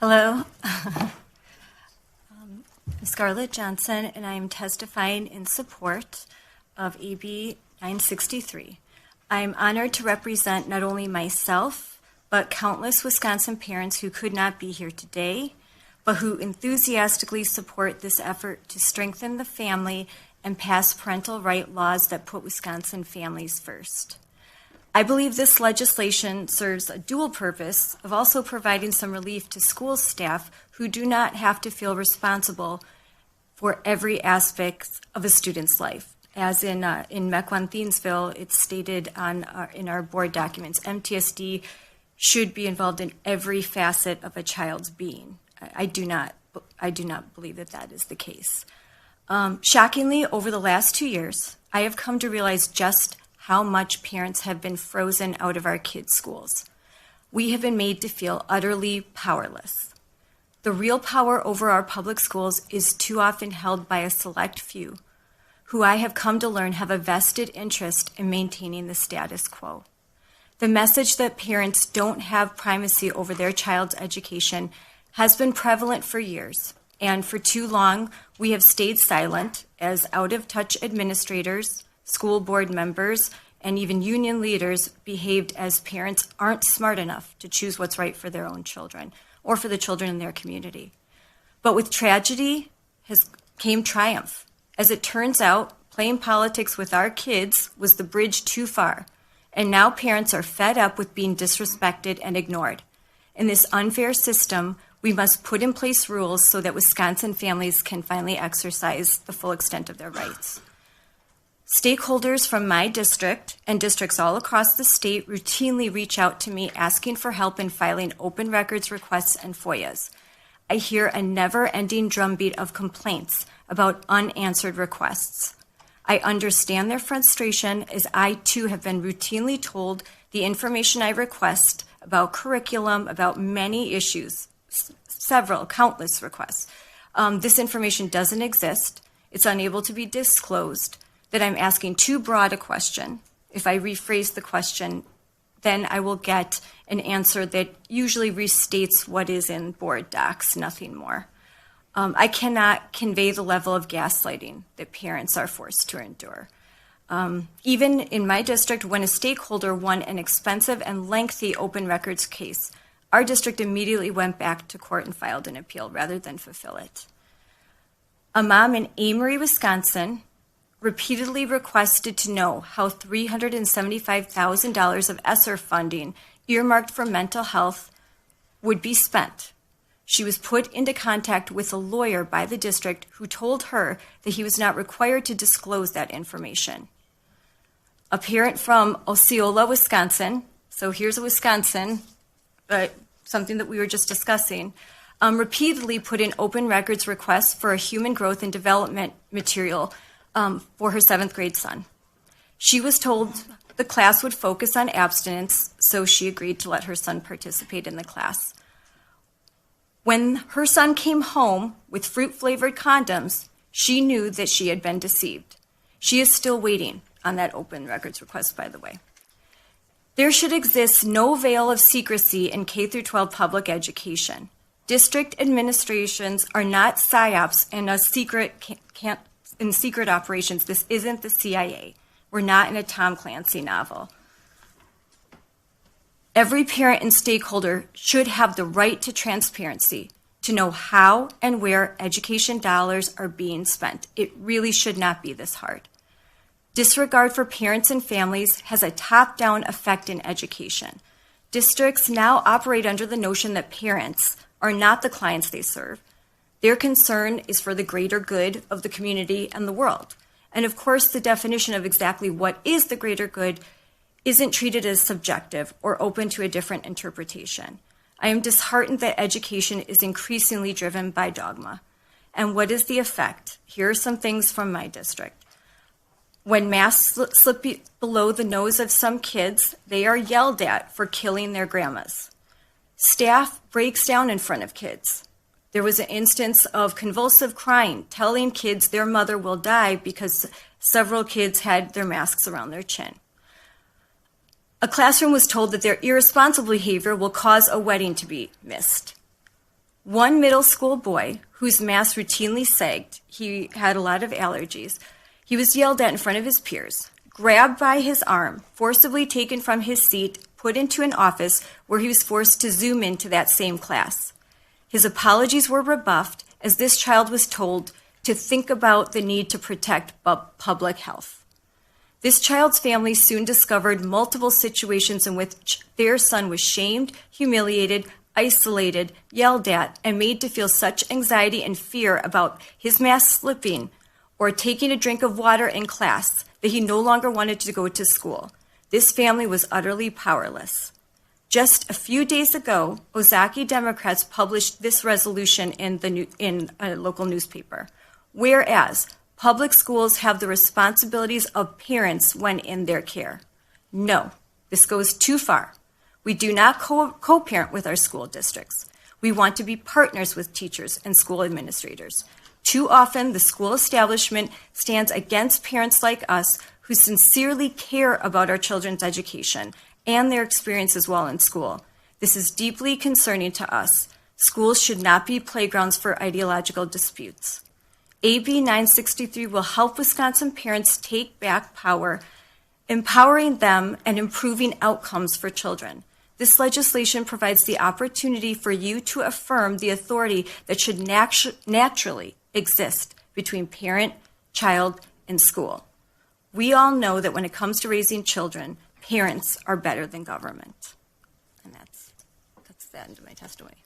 Hello. I'm Scarlett Johnson, and I am testifying in support of AB 963. I'm honored to represent not only myself, but countless Wisconsin parents who could not be here today, but who enthusiastically support this effort to strengthen the family and pass parental right laws that put Wisconsin families first. I believe this legislation serves a dual purpose of also providing some relief to school staff who do not have to feel responsible for every aspect of a student's life. As in Mequon Thiensville, it's stated in our board documents, MTSD should be involved in every facet of a child's being. I do not believe that is the case. Shockingly, over the last 2 years, I have come to realize just how much parents have been frozen out of our kids' schools. We have been made to feel utterly powerless. The real power over our public schools is too often held by a select few, who I have come to learn have a vested interest in maintaining the status quo. The message that parents don't have primacy over their child's education has been prevalent for years, and for too long, we have stayed silent as out-of-touch administrators, school board members, and even union leaders behaved as parents aren't smart enough to choose what's right for their own children or for the children in their community. But with tragedy came triumph. As it turns out, playing politics with our kids was the bridge too far, and now parents are fed up with being disrespected and ignored. In this unfair system, we must put in place rules so that Wisconsin families can finally exercise the full extent of their rights. Stakeholders from my district and districts all across the state routinely reach out to me asking for help in filing open records requests and FOIAs. I hear a never-ending drumbeat of complaints about unanswered requests. I understand their frustration, as I too have been routinely told the information I request about curriculum, about many issues, countless requests. This information doesn't exist. It's unable to be disclosed, that I'm asking too broad a question. If I rephrase the question, then I will get an answer that usually restates what is in board docs, nothing more. I cannot convey the level of gaslighting that parents are forced to endure. Even in my district, when a stakeholder won an expensive and lengthy open records case, our district immediately went back to court and filed an appeal rather than fulfill it. A mom in Amory, Wisconsin, repeatedly requested to know how $375,000 of ESSER funding earmarked for mental health would be spent. She was put into contact with a lawyer by the district who told her that he was not required to disclose that information. A parent from Osceola, Wisconsin, so here's a Wisconsin, something that we were just discussing, repeatedly put in open records requests for a human growth and development material for her 7th grade son. She was told the class would focus on abstinence, so she agreed to let her son participate in the class. When her son came home with fruit-flavored condoms, she knew that she had been deceived. She is still waiting on that open records request, by the way. There should exist no veil of secrecy in K-12 public education. District administrations are not psyops and in secret operations. This isn't the CIA. We're not in a Tom Clancy novel. Every parent and stakeholder should have the right to transparency, to know how and where education dollars are being spent. It really should not be this hard. Disregard for parents and families has a top-down effect in education. Districts now operate under the notion that parents are not the clients they serve. Their concern is for the greater good of the community and the world. And of course, the definition of exactly what is the greater good isn't treated as subjective or open to a different interpretation. I am disheartened that education is increasingly driven by dogma. And what is the effect? Here are some things from my district. When masks slip below the nose of some kids, they are yelled at for killing their grandmas. Staff breaks down in front of kids. There was an instance of convulsive crying, telling kids their mother will die because several kids had their masks around their chin. A classroom was told that their irresponsible behavior will cause a wedding to be missed. One middle school boy whose mask routinely sagged, he had a lot of allergies, he was yelled at in front of his peers, grabbed by his arm, forcibly taken from his seat, put into an office where he was forced to zoom into that same class. His apologies were rebuffed as this child was told to think about the need to protect public health. This child's family soon discovered multiple situations in which their son was shamed, humiliated, isolated, yelled at, and made to feel such anxiety and fear about his mask slipping or taking a drink of water in class that he no longer wanted to go to school. This family was utterly powerless. Just a few days ago, Ozaki Democrats published this resolution in a local newspaper. Whereas public schools have the responsibilities of parents when in their care. No, this goes too far. We do not co-parent with our school districts. We want to be partners with teachers and school administrators. Too often, the school establishment stands against parents like us who sincerely care about our children's education and their experiences while in school. This is deeply concerning to us. Schools should not be playgrounds for ideological disputes. AB 963 will help Wisconsin parents take back power, empowering them and improving outcomes for children. This legislation provides the opportunity for you to affirm the authority that should naturally exist between parent, child, and school. We all know that when it comes to raising children, parents are better than government. And that's the end of my testimony.